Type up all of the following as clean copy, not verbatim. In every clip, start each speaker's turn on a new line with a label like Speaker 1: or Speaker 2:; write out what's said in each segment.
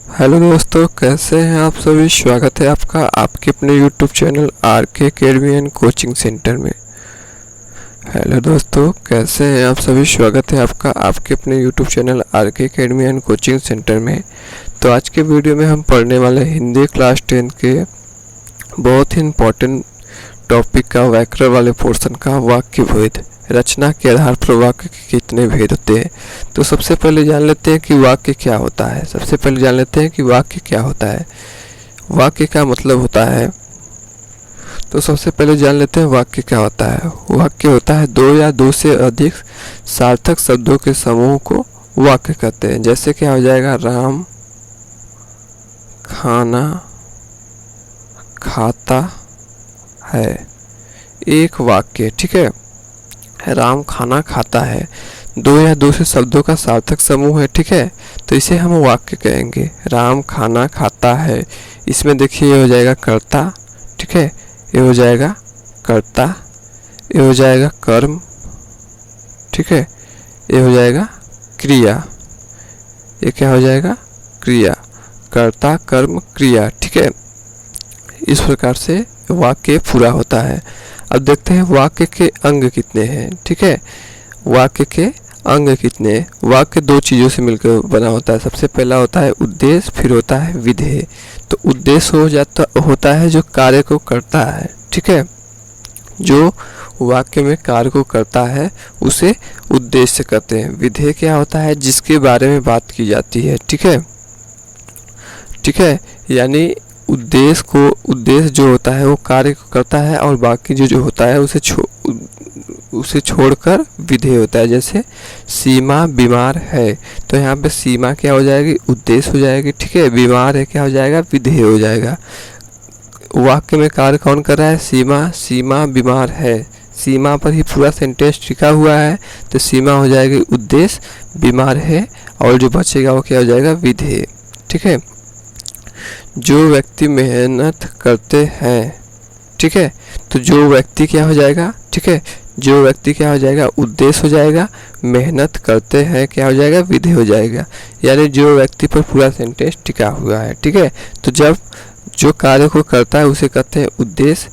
Speaker 1: Hello दोस्तों, कैसे हैं आप सभी। स्वागत है आपका आपके अपने YouTube channel RK Academy and Coaching Centre में। हेलो दोस्तों, कैसे हैं आप सभी। स्वागत है आपका आपके अपने YouTube channel RK Academy and Coaching Centre में। तो आज के वीडियो में हम पढ़ने वाले हिंदी क्लास 10 के बहुत ही इम्पोर्टेंट टॉपिक का व्याकरण वाले पोर्शन का वाक्य भेद। रचना के आधार पर वाक्य के कितने भेद होते हैं। तो सबसे पहले जान लेते हैं कि वाक्य क्या होता है। वाक्य क्या होता है, वाक्य का मतलब होता है। तो सबसे पहले जान लेते हैं वाक्य क्या होता है। वाक्य होता है दो या दो से अधिक सार्थक शब्दों के समूह को वाक्य कहते हैं। जैसे क्या हो जाएगा, राम खाना खाता है, एक वाक्य। ठीक है, राम खाना खाता है, दो या दो से शब्दों का सार्थक समूह है। ठीक है, तो इसे हम वाक्य कहेंगे। राम खाना खाता है, इसमें देखिए ये हो जाएगा कर्ता। ठीक है, ये हो जाएगा कर्ता, ये हो जाएगा कर्म। ठीक है, ये हो जाएगा क्रिया। ये क्या हो जाएगा, क्रिया। कर्ता कर्म क्रिया। ठीक है, इस प्रकार से वाक्य पूरा होता है। अब देखते हैं वाक्य के अंग कितने हैं। ठीक है, वाक्य के अंग कितने। वाक्य दो चीज़ों से मिलकर बना होता है। सबसे पहला होता है उद्देश्य, फिर होता है विधेय। तो उद्देश्य होता है जो कार्य को करता है। ठीक है, जो वाक्य में कार्य को करता है उसे उद्देश्य कहते हैं। विधेय क्या होता है, जिसके बारे में बात की जाती है। ठीक है, ठीक है, यानी उद्देश्य जो होता है वो कार्य को करता है, और बाकी जो होता है उसे छोड़कर विधेय होता है। जैसे सीमा बीमार है, तो यहाँ पे सीमा क्या हो जाएगी, उद्देश्य हो जाएगी। ठीक है, बीमार है क्या हो जाएगा, विधेय हो जाएगा। वाक्य में कार्य कौन कर रहा है, सीमा बीमार है। सीमा पर ही पूरा सेंटेंस टिका हुआ है, तो सीमा हो जाएगी उद्देश्य, बीमार है, और जो बचेगा वो क्या हो जाएगा, विधेय। ठीक है, जो व्यक्ति मेहनत करते हैं। ठीक है, तो जो व्यक्ति क्या हो जाएगा, ठीक है, जो व्यक्ति क्या हो जाएगा, उद्देश्य हो जाएगा। मेहनत करते हैं क्या हो जाएगा, विधेय हो जाएगा। यानी जो व्यक्ति पर पूरा सेंटेंस टिका हुआ है। ठीक है, तो जब जो कार्य को करता है उसे कहते हैं उद्देश्य,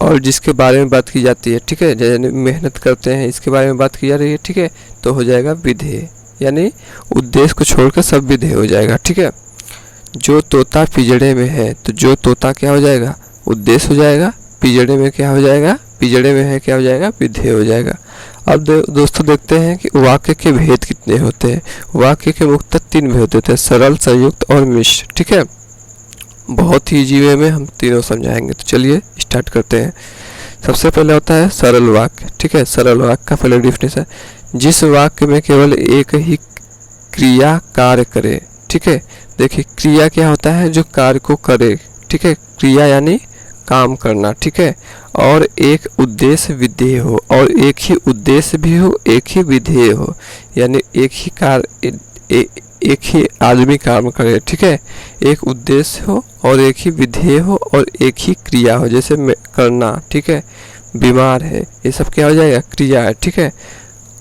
Speaker 1: और जिसके बारे में बात की जाती है। ठीक है, जैसे मेहनत करते हैं इसके बारे में बात की जा रही है। ठीक है, तो हो जाएगा विधेय, यानी उद्देश्य को छोड़कर सब विधेय हो जाएगा। ठीक है, जो तोता पिंजड़े में है, तो जो तोता क्या हो जाएगा, उद्देश्य हो जाएगा। पिंजड़े में क्या हो जाएगा, पिंजड़े में है क्या हो जाएगा, विधेय हो जाएगा। अब दोस्तों देखते हैं कि वाक्य के भेद कितने होते हैं। वाक्य के मुख्यतः 3 भेद होते हैं, सरल, संयुक्त और मिश्र। ठीक है, बहुत ही इजी वे में हम तीनों समझाएंगे। तो चलिए स्टार्ट करते हैं। सबसे पहले होता है सरल वाक्य। ठीक है, सरल वाक्य का पहले डिफिनेशन, जिस वाक्य में केवल एक ही क्रिया कार्य करे। ठीक है, देखिए क्रिया क्या होता है, जो कार्य को करे। ठीक है, क्रिया यानी काम करना। ठीक है, और एक उद्देश्य विधेय हो, और एक ही उद्देश्य भी हो, एक ही विधेय हो, यानी एक ही कार्य एक ही आदमी काम करे। ठीक है, एक उद्देश्य हो और एक ही विधेय हो और एक ही क्रिया हो, जैसे करना। ठीक है, बीमार है, ये सब क्या हो जाएगा, क्रिया है। ठीक है,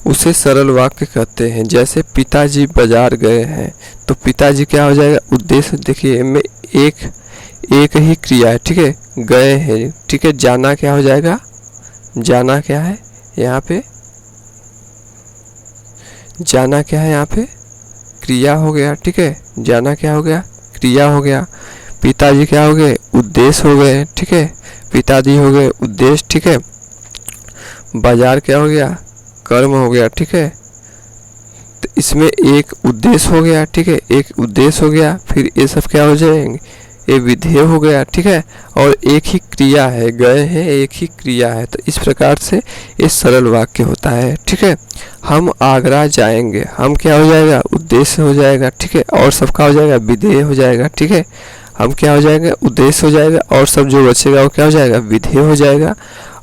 Speaker 1: उसे सरल वाक्य कहते हैं। जैसे पिताजी बाजार गए हैं, तो पिताजी क्या हो जाएगा, उद्देश्य। देखिए इनमें एक ही क्रिया है। ठीक है, गए हैं। ठीक है, जाना क्या हो जाएगा, जाना क्या है यहाँ पे, जाना क्या है यहाँ पे, क्रिया हो गया। ठीक है, जाना क्या हो गया, क्रिया हो गया। पिताजी क्या हो गए, उद्देश्य हो गए। ठीक है, पिताजी हो गए उद्देश्य। ठीक है, बाजार क्या हो गया, कर्म हो गया। ठीक है, तो इसमें एक उद्देश्य हो गया। ठीक है, एक उद्देश्य हो गया, फिर ये सब क्या हो जाएंगे, ये विधेय हो गया। ठीक है, और एक ही क्रिया है, गए हैं, एक ही क्रिया है। तो इस प्रकार से ये सरल वाक्य होता है। ठीक है, हम आगरा जाएंगे, हम क्या हो जाएगा, उद्देश्य हो जाएगा। ठीक है, और सबका हो जाएगा, विधेय हो जाएगा। ठीक है, हम क्या हो जाएगा, उद्देश्य हो जाएगा, और सब जो बचेगा वो क्या हो जाएगा, विधेय हो जाएगा।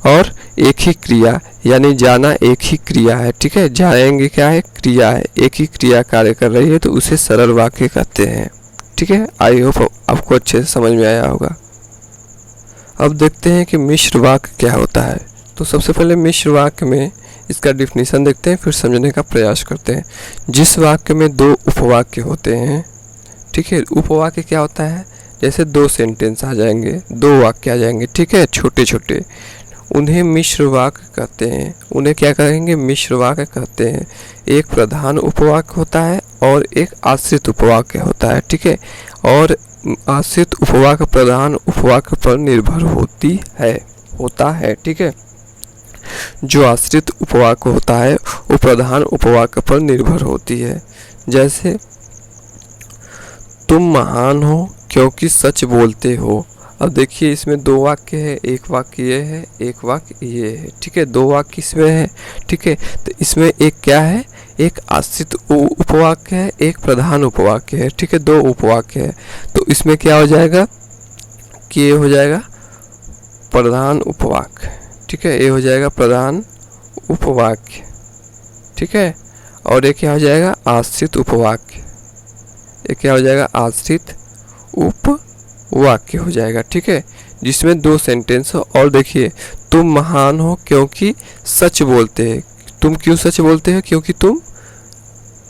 Speaker 1: और एक ही क्रिया, यानी जाना एक ही क्रिया है। ठीक है, जाएंगे क्या है, क्रिया है, एक ही क्रिया कार्य कर रही है, तो उसे सरल वाक्य कहते हैं। ठीक है, आई होप आपको अच्छे से समझ में आया होगा। अब देखते हैं कि मिश्र वाक्य क्या होता है। तो सबसे पहले मिश्र वाक्य में इसका डिफिनीशन देखते हैं, फिर समझने का प्रयास करते हैं। जिस वाक्य में दो उपवाक्य होते हैं, ठीक है, उपवाक्य क्या होता है, जैसे दो सेंटेंस आ जाएंगे, दो वाक्य आ जाएंगे, ठीक है, छोटे छोटे, उन्हें मिश्र वाक्य कहते हैं। उन्हें क्या कहेंगे, मिश्र वाक्य कहते हैं। एक प्रधान उपवाक्य होता है और एक आश्रित उपवाक्य होता है, ठीक है, और आश्रित उपवाक्य प्रधान उपवाक्य पर निर्भर होता है, ठीक है। जो आश्रित उपवाक्य होता है वो प्रधान उपवाक्य पर निर्भर होती है। जैसे तुम महान हो क्योंकि सच बोलते हो। अब देखिए इसमें दो वाक्य है, एक वाक्य ये है, एक वाक्य ये है, ठीक है, दो वाक्य इसमें है, ठीक है। तो इसमें एक क्या है, एक आश्रित उपवाक्य है, एक प्रधान उपवाक्य है, ठीक है, दो उपवाक्य है। तो इसमें क्या हो जाएगा कि ये हो जाएगा प्रधान उपवाक्य, ठीक है, ये हो जाएगा प्रधान उपवाक्य, ठीक है, और ये क्या हो जाएगा आश्रित उपवाक्य, ये क्या हो जाएगा आश्रित उपवाक्य हो जाएगा, ठीक है, जिसमें दो सेंटेंस हो। और देखिए तुम महान हो क्योंकि सच बोलते हैं। तुम क्यों सच बोलते हो, क्योंकि तुम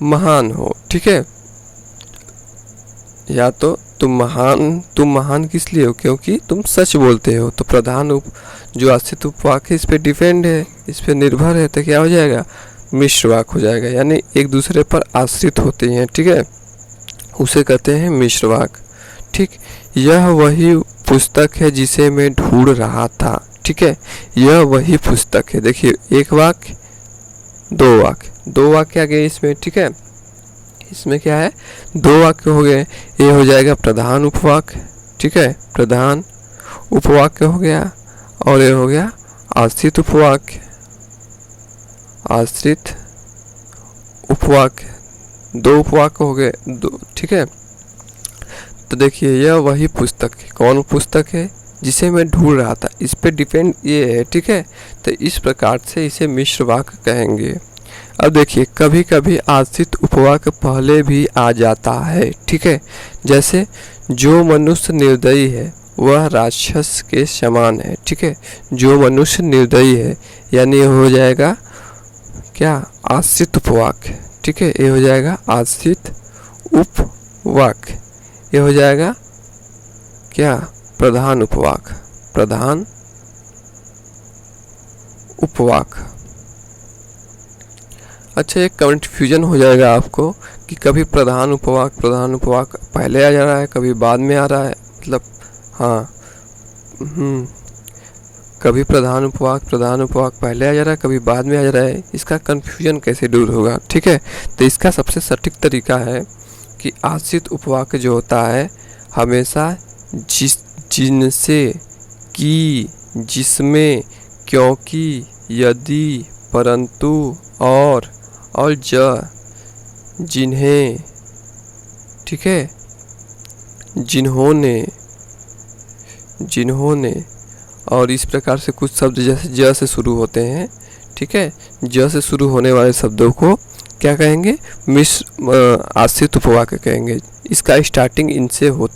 Speaker 1: महान हो, ठीक है, या तो तुम महान किस लिए हो, क्योंकि तुम सच बोलते हो। तो प्रधान जो आश्रित उपवाक्य इस पे डिपेंड है, इस पे निर्भर है, तो क्या हो जाएगा मिश्र वाक्य हो जाएगा, यानी एक दूसरे पर आश्रित होते हैं, ठीक है, उसे कहते हैं मिश्र वाक्य, ठीक। यह वही पुस्तक है जिसे मैं ढूंढ रहा था, ठीक है, यह वही पुस्तक है। देखिए एक वाक्य दो वाक्य आ गए इसमें, ठीक है, इसमें क्या है दो वाक्य हो गए, ये हो जाएगा प्रधान उपवाक्य, ठीक है, प्रधान उपवाक्य हो गया, और ये हो गया आश्रित उपवाक्य, आश्रित उपवाक्य, दो उपवाक्य हो गए दो, ठीक है। तो देखिए यह वही पुस्तक है, कौन पुस्तक है जिसे मैं ढूंढ रहा था, इस पे डिपेंड ये है, ठीक है। तो इस प्रकार से इसे मिश्र वाक्य कहेंगे। अब देखिए कभी कभी आश्रित उपवाक्य पहले भी आ जाता है, ठीक है, जैसे जो मनुष्य निर्दयी है वह राक्षस के समान है, ठीक है, जो मनुष्य निर्दयी है, यानी ये हो जाएगा क्या आश्रित उपवाक्य, ठीक है, ये हो जाएगा आश्रित उपवाक्य, ये हो जाएगा क्या प्रधान उपवाक्य, प्रधान उपवाक्य। अच्छा एक कन्फ्यूजन हो जाएगा आपको कि कभी प्रधान उपवाक्य पहले आ जा रहा है, कभी बाद में आ रहा है, मतलब हाँ कभी प्रधान उपवाक्य पहले आ जा रहा है, कभी बाद में आ जा रहा है, इसका कन्फ्यूजन कैसे दूर होगा, ठीक है। तो इसका सबसे सटीक तरीका है कि आश्रित उपवाक्य जो होता है हमेशा जिनसे, की, जिसमें, क्योंकि, यदि, परंतु, और जिन्हें, ठीक है, जिन्होंने और इस प्रकार से कुछ शब्द जैसे ज से शुरू होते हैं, ठीक है, ज से शुरू होने वाले शब्दों को क्या कहेंगे मिश्र आश्रित उपवाक्य कहेंगे। इसका स्टार्टिंग इनसे हो,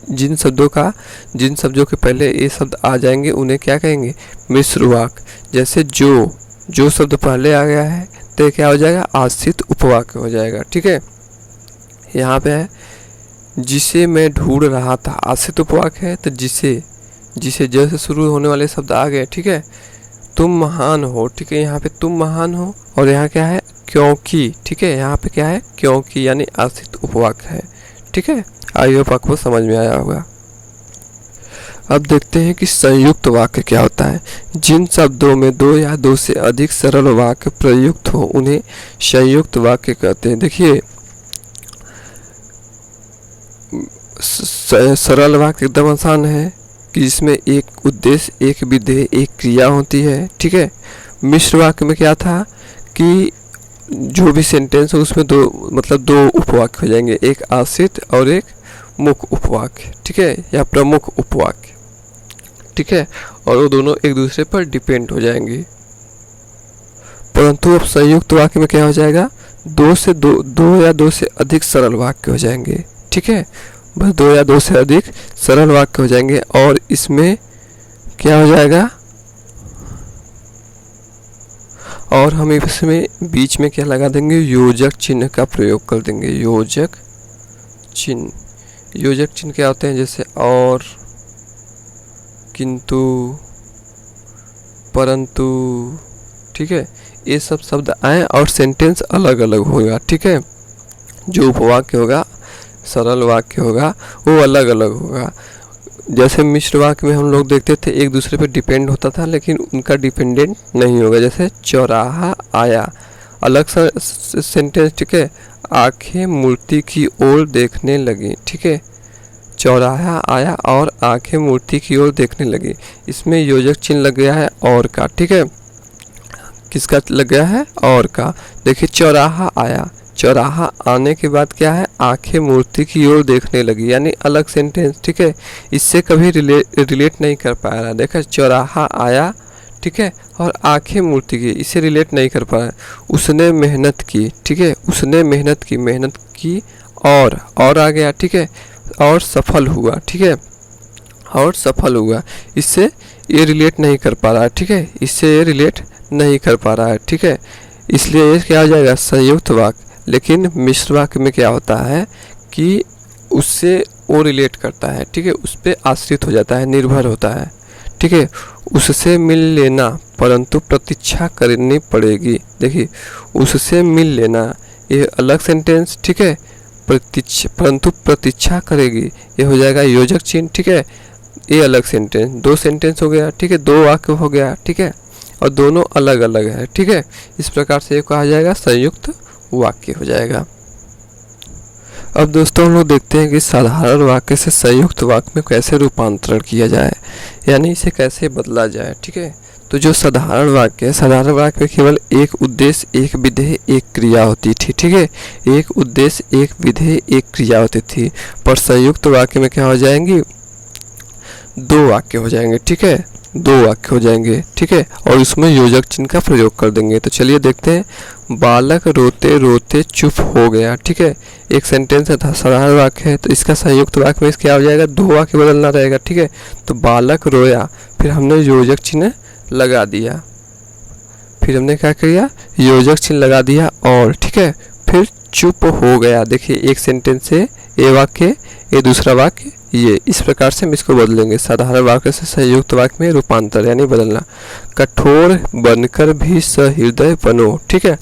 Speaker 1: जिन शब्दों के पहले ये शब्द आ जाएंगे उन्हें क्या कहेंगे मिश्र वाक्य। जैसे जो शब्द पहले आ गया है तो क्या हो जाएगा आश्रित उपवाक्य हो जाएगा, ठीक है। यहाँ पे है जिसे मैं ढूंढ रहा था, आश्रित उपवाक्य है, तो जिसे ज से शुरू होने वाले शब्द आ गए, ठीक है। तुम महान हो, ठीक है, यहाँ पे तुम महान हो, और यहाँ क्या है क्योंकि, ठीक है, यहाँ पे क्या है क्योंकि, यानी आश्रित उपवाक्य है, ठीक है। आई होप आपको समझ में आया होगा। अब देखते हैं कि संयुक्त वाक्य क्या होता है। जिन शब्दों में दो या दो से अधिक सरल वाक्य प्रयुक्त हो उन्हें संयुक्त वाक्य कहते हैं। देखिए सरल वाक्य एकदम आसान है कि जिसमें एक उद्देश्य, एक विधेय, एक क्रिया होती है, ठीक है। मिश्र वाक्य में क्या था कि जो भी सेंटेंस है उसमें दो उपवाक्य हो जाएंगे, एक आश्रित और एक मुख्य उपवाक्य, ठीक है, या प्रमुख उपवाक्य, ठीक है, और वो दोनों एक दूसरे पर डिपेंड हो जाएंगे। परंतु अब संयुक्त वाक्य में क्या हो जाएगा दो या दो से अधिक सरल वाक्य हो जाएंगे, ठीक है, बस दो या दो से अधिक सरल वाक्य हो जाएंगे। और इसमें क्या हो जाएगा, और हम इसमें बीच में क्या लगा देंगे, योजक चिन्ह का प्रयोग कर देंगे। योजक चिन्ह, योजक चिन्ह क्या होते हैं, जैसे और, किंतु, परंतु, ठीक है, ये सब शब्द आए और सेंटेंस अलग अलग होगा। ठीक है, जो उपवाक्य होगा, सरल वाक्य होगा, वो अलग अलग होगा। जैसे मिश्र वाक्य में हम लोग देखते थे एक दूसरे पे डिपेंड होता था, लेकिन उनका डिपेंडेंट नहीं होगा। जैसे चौराहा आया, अलग सा सेंटेंस, ठीक है, आंखें मूर्ति की ओर देखने लगी। ठीक है, चौराहा आया और आंखें मूर्ति की ओर देखने लगी, इसमें योजक चिन्ह लग गया है और का। ठीक है, किसका लग गया है, और का। देखिए चौराहा आया, चौराहा आने के बाद क्या है, आंखें मूर्ति की ओर देखने लगी, यानी अलग सेंटेंस। ठीक है, इससे कभी रिलेट नहीं कर पा रहा। देखा, चौराहा आया, ठीक है, और आंखें मूर्ति की, इसे रिलेट नहीं कर पा रहा है। उसने मेहनत की, ठीक है, उसने मेहनत की और आ गया। ठीक है, और सफल हुआ। ठीक है, और सफल हुआ, इससे ये रिलेट नहीं कर पा रहा है। ठीक है, इससे ये रिलेट नहीं कर पा रहा है। ठीक है, इसलिए ये क्या हो जाएगा, संयुक्त वाक्य। लेकिन मिश्र वाक्य में क्या होता है कि उससे वो रिलेट करता है। ठीक है, उस पर आश्रित हो जाता है, निर्भर होता है। ठीक है, उससे मिल लेना परंतु प्रतीक्षा करनी पड़ेगी। देखिए, उससे मिल लेना, ये अलग सेंटेंस। ठीक है, परंतु प्रतीक्षा करेगी, ये हो जाएगा योजक चिन्ह। ठीक है, ये अलग सेंटेंस, दो सेंटेंस हो गया। ठीक है, दो वाक्य हो गया। ठीक है, और दोनों अलग अलग है। ठीक है, इस प्रकार से ये कहा जाएगा संयुक्त वाक्य हो जाएगा। अब दोस्तों हम लोग देखते हैं कि साधारण वाक्य से संयुक्त वाक्य में कैसे रूपांतरण किया जाए, यानी इसे कैसे बदला जाए। ठीक है, तो जो साधारण वाक्य है, साधारण वाक्य में केवल एक उद्देश्य, एक विधेय, एक क्रिया होती थी। ठीक है, एक उद्देश्य, एक विधेय, एक क्रिया होती थी। पर संयुक्त वाक्य में क्या हो जाएंगी, दो वाक्य हो जाएंगे। ठीक है, दो वाक्य हो जाएंगे। ठीक है, और उसमें योजक चिन्ह का प्रयोग कर देंगे। तो चलिए देखते हैं, बालक रोते रोते चुप हो गया। ठीक है, एक सेंटेंस है, साधारण वाक्य है, तो इसका संयुक्त वाक्य में क्या हो जाएगा, दो वाक्य बदलना रहेगा। ठीक है, तो बालक रोया, फिर हमने योजक चिन्ह लगा दिया, फिर हमने क्या किया, योजक चिन्ह लगा दिया और, ठीक है, फिर चुप हो गया। देखिए एक सेंटेंस से ये वाक्य, ये दूसरा वाक्य, ये इस प्रकार से हम इसको बदलेंगे। साधारण वाक्य से संयुक्त वाक्य में रूपांतर यानी बदलना। कठोर बनकर भी सहृदय बनो। ठीक है,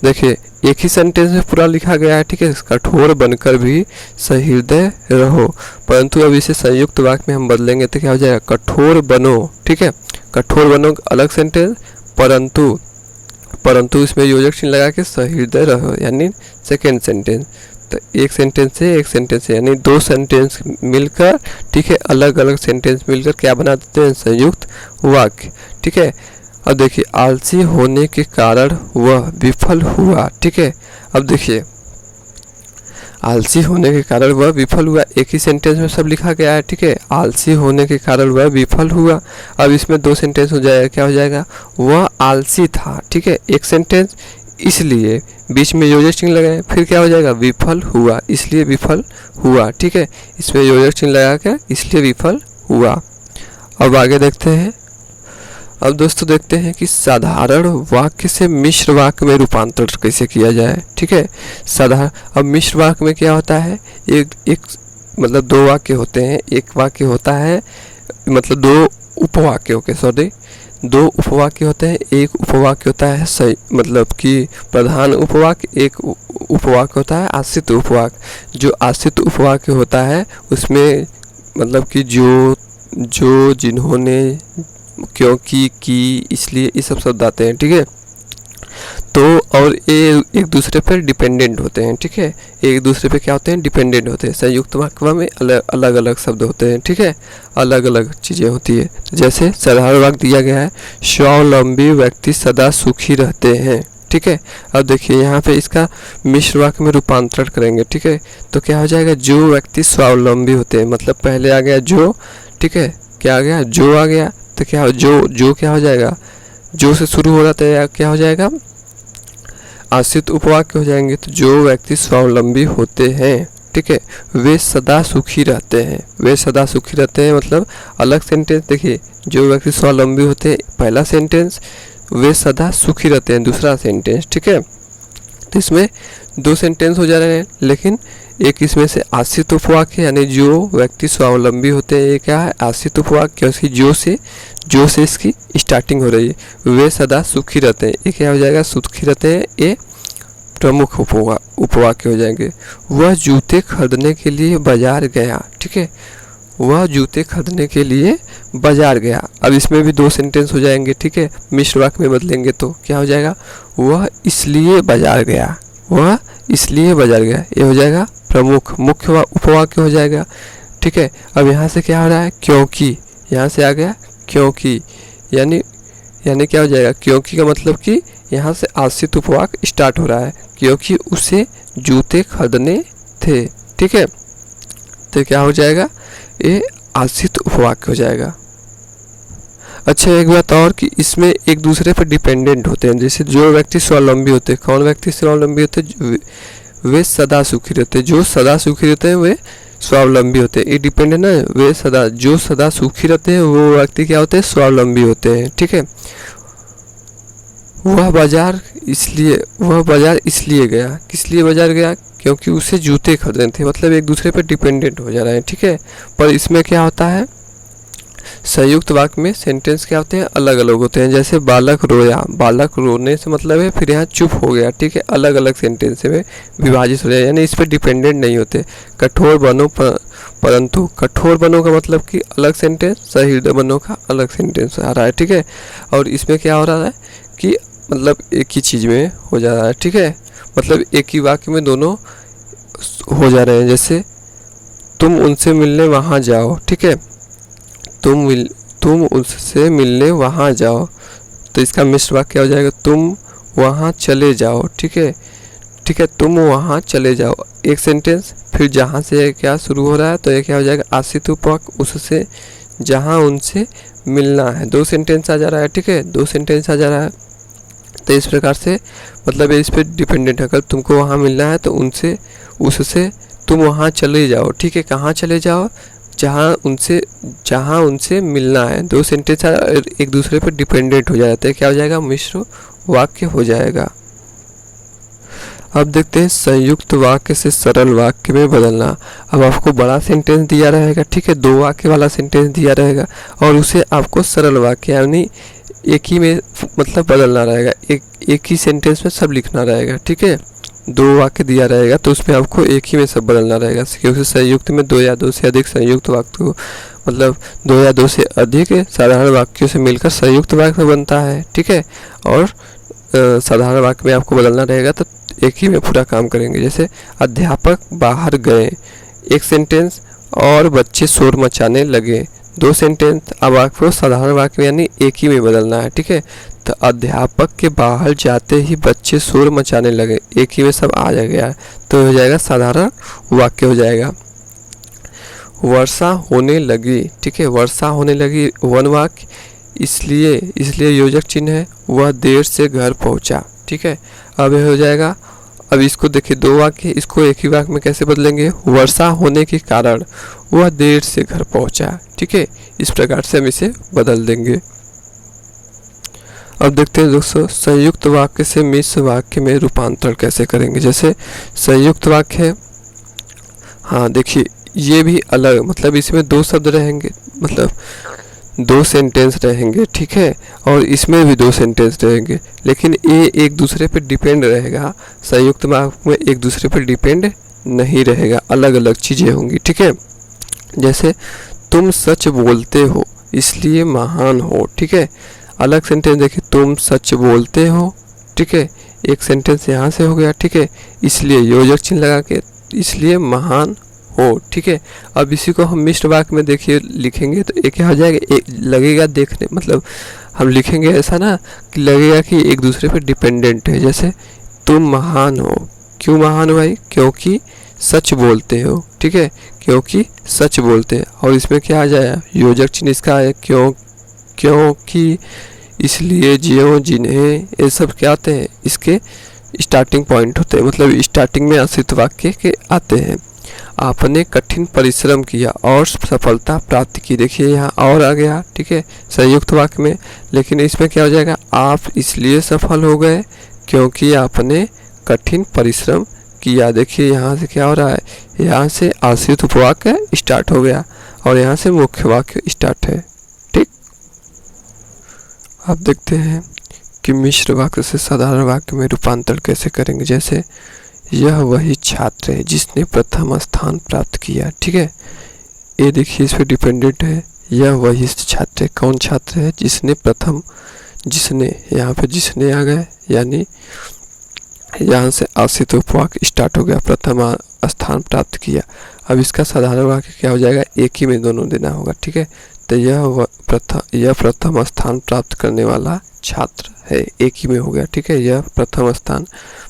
Speaker 1: देखिए एक ही सेंटेंस में पूरा लिखा गया है। ठीक है, कठोर बनकर भी सहृदय रहो, परंतु अब इसे संयुक्त वाक्य में हम बदलेंगे तो क्या हो जाएगा, कठोर बनो। ठीक है, कठोर बनो अलग सेंटेंस, परंतु इसमें योजक चिन्ह लगा के सहृदय रहो यानी सेकेंड सेंटेंस। तो एक सेंटेंस से एक सेंटेंस से यानी दो सेंटेंस मिलकर, ठीक है, अलग अलग सेंटेंस मिलकर क्या बना देते हैं, संयुक्त वाक्य। ठीक है, अब देखिए आलसी होने के कारण वह विफल हुआ। ठीक है, अब देखिए आलसी होने के कारण वह विफल हुआ, एक ही सेंटेंस में सब लिखा गया है। ठीक है, आलसी होने के कारण वह विफल हुआ। अब इसमें दो सेंटेंस हो जाएगा, क्या हो जाएगा, वह आलसी था। ठीक है, एक सेंटेंस, इसलिए बीच में योजक चिन्ह लगाए, फिर क्या हो जाएगा, विफल हुआ, इसलिए विफल हुआ। ठीक है, इसमें योजक चिन्ह लगा के इसलिए विफल हुआ। अब आगे देखते हैं। अब दोस्तों देखते हैं कि साधारण वाक्य से मिश्र वाक्य में रूपांतर कैसे किया जाए। ठीक है, अब मिश्र वाक्य में क्या होता है, एक मतलब दो वाक्य होते हैं, एक वाक्य होता है, मतलब दो उपवाक्य, ओके सॉरी, दो उपवाक्य होते हैं। एक उपवाक्य होता है सही, मतलब कि प्रधान उपवाक्य, एक उपवाक्य होता है आश्रित उपवाक्य। जो आश्रित उपवाक्य होता है उसमें मतलब कि जो, जिन्होंने, क्योंकि, की, इसलिए, ये सब शब्द आते हैं। ठीक है, तो और ये एक दूसरे पर डिपेंडेंट होते हैं। ठीक है, एक दूसरे पे क्या होते हैं, डिपेंडेंट होते हैं। संयुक्त वाक्य में अलग अलग शब्द होते हैं। ठीक है, अलग अलग चीज़ें होती है। जैसे साधारण वाक्य दिया गया है, स्वावलंबी व्यक्ति सदा सुखी रहते हैं। ठीक है, अब देखिए यहाँ पे इसका मिश्र वाक्य में रूपांतरण करेंगे। ठीक है, तो क्या हो जाएगा, जो व्यक्ति स्वावलंबी होते हैं, मतलब पहले आ गया जो, ठीक है, क्या आ गया, जो आ गया, तो क्या जो क्या हो जाएगा, जो से शुरू हो रहा था क्या हो जाएगा, आश्रित उपवाक्य हो जाएंगे। तो जो व्यक्ति स्वावलंबी होते हैं, ठीक है, वे सदा सुखी रहते हैं। वे सदा सुखी रहते हैं मतलब अलग सेंटेंस। देखिए जो व्यक्ति स्वावलंबी होते हैं, पहला सेंटेंस, वे सदा सुखी रहते हैं, दूसरा सेंटेंस, ठीक है। तो इसमें दो सेंटेंस हो जा रहे हैं, लेकिन एक इसमें से आश्रित उपवाक्य यानी जो व्यक्ति स्वावलंबी होते हैं, ये क्या है, आश्रित उपवाक्य, क्योंकि जो से इसकी स्टार्टिंग हो रही है। वे सदा सुखी रहते हैं, ये क्या हो जाएगा, सुखी रहते हैं, ये प्रमुख उपवाक्य हो जाएंगे। वह जूते खरीदने के लिए बाजार गया, ठीक है, वह जूते खरीदने के लिए बाजार गया। अब इसमें भी दो सेंटेंस हो जाएंगे, ठीक है, मिश्र वाक्य में बदलेंगे तो क्या हो जाएगा, वह इसलिए बाजार गया, वह इसलिए बाजार गया, ये हो जाएगा प्रमुख मुख्य उपवाक्य हो जाएगा, ठीक है। अब यहाँ से क्या हो रहा है, क्योंकि, यहाँ से आ गया क्योंकि, यानी क्या हो जाएगा, क्योंकि का मतलब कि यहाँ से आश्रित उपवाक्य स्टार्ट हो रहा है, क्योंकि उसे जूते खरीदने थे, ठीक है। तो क्या हो जाएगा, ये आश्रित उपवाक्य हो जाएगा। अच्छा, एक बात और कि इसमें एक दूसरे पर डिपेंडेंट होते हैं, जैसे जो व्यक्ति स्वावलंबी होते हैं, कौन व्यक्ति स्वावलंबी होते हैं, वे सदा सुखी रहते हैं, जो सदा सुखी रहते हैं वे स्वावलंबी होते हैं, ये डिपेंडेंट है, वे सदा, जो सदा सुखी रहते हैं वो व्यक्ति क्या होते हैं, स्वावलंबी होते हैं, ठीक है। वह बाजार इसलिए गया, किस लिए बाजार गया, क्योंकि उसे जूते खरीदने थे, मतलब एक दूसरे पर डिपेंडेंट हो जा रहे हैं, ठीक है। पर इसमें क्या होता है, संयुक्त वाक्य में सेंटेंस क्या होते हैं, अलग अलग होते हैं। जैसे बालक रोया, बालक रोने से मतलब है फिर यहाँ चुप हो गया, ठीक है, अलग अलग सेंटेंस में विभाजित हो जाए, यानी इस पर डिपेंडेंट नहीं होते। कठोर बनो परंतु, कठोर बनो का मतलब कि अलग सेंटेंस, सहृदय बनो का अलग सेंटेंस आ रहा है, ठीक है। और इसमें क्या हो रहा है कि मतलब एक ही चीज़ में हो जा रहा है, ठीक है, मतलब एक ही वाक्य में दोनों हो जा रहे हैं। जैसे तुम उनसे मिलने वहाँ जाओ, ठीक है, तुम उससे मिलने वहाँ जाओ, तो इसका मिश्र वाक्य क्या हो जाएगा, तुम वहाँ चले जाओ, ठीक है, तुम वहाँ चले जाओ, एक सेंटेंस। फिर जहाँ से क्या शुरू हो रहा है तो ये क्या हो जाएगा, आश्रित उपवाक्य, उससे जहाँ उनसे मिलना है, दो सेंटेंस आ जा रहा है, ठीक है, दो सेंटेंस आ जा रहा है। तो इस प्रकार से मतलब इस पर डिपेंडेंट है, अगर तुमको वहाँ मिलना है तो उससे तुम वहाँ चले जाओ, ठीक है, कहाँ चले जाओ, जहाँ उनसे मिलना है, दो सेंटेंस एक दूसरे पर डिपेंडेंट हो जाते हैं, क्या हो जाएगा, मिश्र वाक्य हो जाएगा। अब देखते हैं संयुक्त वाक्य से सरल वाक्य में बदलना। अब आपको बड़ा सेंटेंस दिया रहेगा, ठीक है, दो वाक्य वाला सेंटेंस दिया रहेगा और उसे आपको सरल वाक्य यानी एक ही में मतलब बदलना रहेगा, एक ही सेंटेंस में सब लिखना रहेगा, ठीक है। दो वाक्य दिया रहेगा तो उसमें आपको एक ही में सब बदलना रहेगा, क्योंकि संयुक्त में दो या दो से अधिक संयुक्त वाक्य को मतलब दो या दो से अधिक साधारण वाक्यों से मिलकर संयुक्त वाक्य बनता है, ठीक है। और साधारण वाक्य में आपको बदलना रहेगा तो एक ही में पूरा काम करेंगे। जैसे अध्यापक बाहर गए, एक सेंटेंस, और बच्चे शोर मचाने लगे, दो सेंटेंस। अब आपको साधारण वाक्य यानी एक ही में बदलना है, ठीक है। तो अध्यापक के बाहर जाते ही बच्चे शोर मचाने लगे, एक ही में सब आ गया, तो हो जाएगा साधारण वाक्य हो जाएगा। वर्षा होने लगी, ठीक है, वर्षा होने लगी वन वाक्य, इसलिए योजक चिन्ह है, वह देर से घर पहुंचा, ठीक है। अब ये हो जाएगा। अब इसको देखिए, दो वाक्य, इसको एक ही वाक्य में कैसे बदलेंगे, वर्षा होने के कारण वह देर से घर पहुंचा, ठीक है, इस प्रकार से हम इसे बदल देंगे। अब देखते हैं दोस्तों संयुक्त वाक्य से मिश्र वाक्य में रूपांतरण कैसे करेंगे। जैसे संयुक्त वाक्य है, हाँ देखिए ये भी अलग, मतलब इसमें दो शब्द रहेंगे, मतलब दो सेंटेंस रहेंगे, ठीक है, और इसमें भी दो सेंटेंस रहेंगे, लेकिन ये एक दूसरे पर डिपेंड रहेगा। संयुक्त वाक्य में एक दूसरे पर डिपेंड नहीं रहेगा, अलग अलग चीज़ें होंगी, ठीक है। जैसे तुम सच बोलते हो इसलिए महान हो, ठीक है, अलग सेंटेंस देखिए, तुम सच बोलते हो, ठीक है, एक सेंटेंस यहाँ से हो गया, ठीक है, इसलिए योजक चिन्ह लगा के इसलिए महान हो, ठीक है। अब इसी को हम मिश्र वाक्य में देखिए लिखेंगे तो एक क्या हो जाएगा, एक लगेगा देखने, मतलब हम लिखेंगे ऐसा ना कि लगेगा कि एक दूसरे पर डिपेंडेंट है। जैसे तुम महान हो, क्यों महान हो भाई, क्योंकि सच बोलते हो, ठीक है, क्योंकि सच बोलते हैं। और इसमें क्या आ जाएगा, योजक चिन्ह इसका है क्योंकि, इसलिए, ज्यों, जिन्हें, ये सब क्या आते हैं, इसके स्टार्टिंग पॉइंट होते हैं, मतलब स्टार्टिंग में आश्रित वाक्य के आते हैं। आपने कठिन परिश्रम किया और सफलता प्राप्त की। देखिए यहाँ और आ गया, ठीक है, संयुक्त वाक्य में। लेकिन इसमें क्या हो जाएगा, आप इसलिए सफल हो गए क्योंकि आपने कठिन परिश्रम किया। देखिए यहाँ से क्या हो रहा है, यहाँ से आश्रित उपवाक्य स्टार्ट हो गया और यहाँ से मुख्य वाक्य स्टार्ट है। ठीक, अब देखते हैं कि मिश्र वाक्य से साधारण वाक्य में रूपांतरण कैसे करेंगे। जैसे यह वही छात्र है जिसने प्रथम स्थान प्राप्त किया। ठीक है, ये देखिए इस पे डिपेंडेंट है, यह वही छात्र है। कौन छात्र है, जिसने प्रथम, जिसने, यहाँ पे जिसने आ गए, यानी यहाँ से आश्रित उपवाक्य स्टार्ट हो गया, प्रथम स्थान प्राप्त किया। अब इसका साधारण वाक्य क्या हो जाएगा, एक ही में दोनों देना होगा। ठीक है, तो यह प्रथम स्थान प्राप्त करने वाला छात्र है, एक ही में हो गया। ठीक है, यह प्रथम स्थान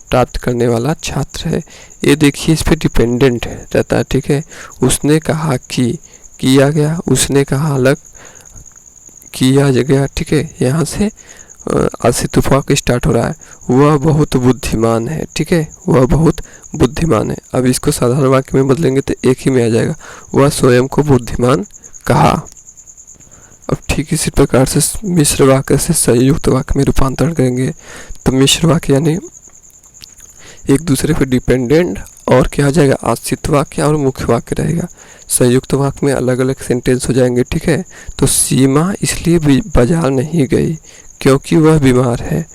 Speaker 1: प्राप्त करने वाला छात्र है। ये देखिए इस पे डिपेंडेंट रहता है। ठीक है, उसने कहा कि, किया गया, उसने कहा अलग, किया गया। ठीक है, यहाँ से आश्रित उपवाक्य स्टार्ट हो रहा है, वह बहुत बुद्धिमान है। ठीक है, वह बहुत बुद्धिमान है। अब इसको साधारण वाक्य में बदलेंगे तो एक ही में आ जाएगा, वह स्वयं को बुद्धिमान कहा। अब ठीक इसी प्रकार से मिश्र वाक्य से संयुक्त वाक्य में रूपांतरण करेंगे। तो मिश्र वाक्य यानी एक दूसरे पर डिपेंडेंट और क्या हो जाएगा, आश्रित वाक्य और मुख्य वाक्य रहेगा। संयुक्त वाक्य में अलग अलग सेंटेंस हो जाएंगे। ठीक है, तो सीमा इसलिए बाजार नहीं गई क्योंकि वह बीमार है।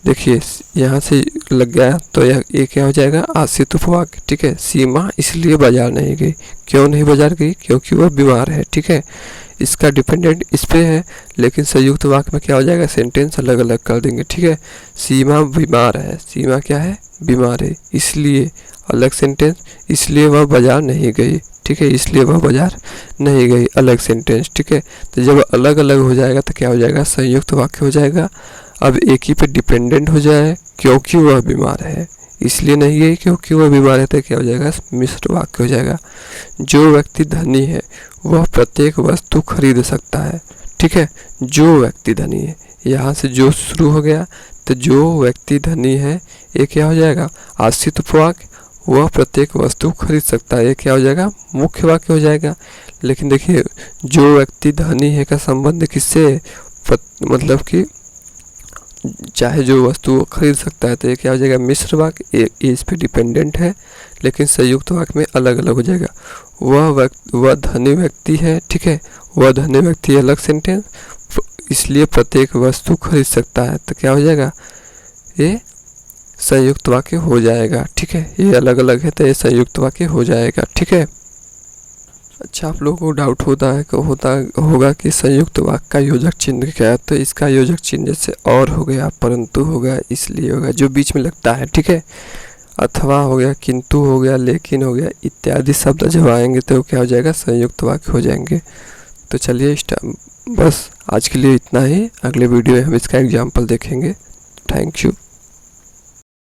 Speaker 1: देखिए यहाँ से लग गया तो ये क्या हो जाएगा, आश्रित उपवाक्य। ठीक है, सीमा इसलिए बाजार नहीं गई, क्यों नहीं बाजार गई, क्योंकि वह बीमार है। ठीक है, इसका डिपेंडेंट इस पे है, लेकिन संयुक्त वाक्य में क्या हो जाएगा, सेंटेंस अलग अलग कर देंगे। ठीक है, सीमा बीमार है, सीमा क्या है, बीमार है, इसलिए अलग सेंटेंस, इसलिए वह बाजार नहीं गई। ठीक है, इसलिए वह बाजार नहीं गई, अलग सेंटेंस। ठीक है, तो जब अलग अलग हो जाएगा तो क्या हो जाएगा, संयुक्त वाक्य हो जाएगा। अब एक ही पे डिपेंडेंट हो जाए, क्योंकि वह बीमार है, इसलिए नहीं गई क्योंकि वह बीमार है, तो क्या हो जाएगा, मिश्र वाक्य हो जाएगा। जो व्यक्ति धनी है वह प्रत्येक वस्तु खरीद सकता है। ठीक है, जो व्यक्ति धनी है, यहाँ से जो शुरू हो गया, तो जो व्यक्ति धनी है ये क्या हो जाएगा, आश्रित उपवाक्य, वह प्रत्येक वस्तु खरीद सकता है, ये क्या हो जाएगा, मुख्य वाक्य हो जाएगा। लेकिन देखिए जो व्यक्ति धनी है का संबंध किससे, मतलब कि चाहे जो वस्तु खरीद सकता है, तो ये क्या हो जाएगा, मिश्र वाक्य। ये इस पे डिपेंडेंट है, लेकिन संयुक्त वाक्य में अलग अलग हो जाएगा। वह धनी व्यक्ति है। ठीक है, वह धनी व्यक्ति अलग सेंटेंस, इसलिए प्रत्येक वस्तु खरीद सकता है, तो क्या हो जाएगा, ये संयुक्त वाक्य हो जाएगा। ठीक है, ये अलग अलग है तो ये संयुक्त वाक्य हो जाएगा। ठीक है, अच्छा आप लोगों को डाउट होगा कि संयुक्त वाक्य का योजक चिन्ह क्या है। तो इसका योजक चिन्ह जैसे और हो गया, परंतु हो गया, इसलिए हो गया, जो बीच में लगता है। ठीक है, अथवा हो गया, किंतु हो गया, लेकिन हो गया, इत्यादि शब्द जब आएंगे तो क्या हो जाएगा, संयुक्त वाक्य हो जाएंगे। तो चलिए बस आज के लिए इतना ही, अगले वीडियो में हम इसका एग्जाम्पल देखेंगे। Thank you.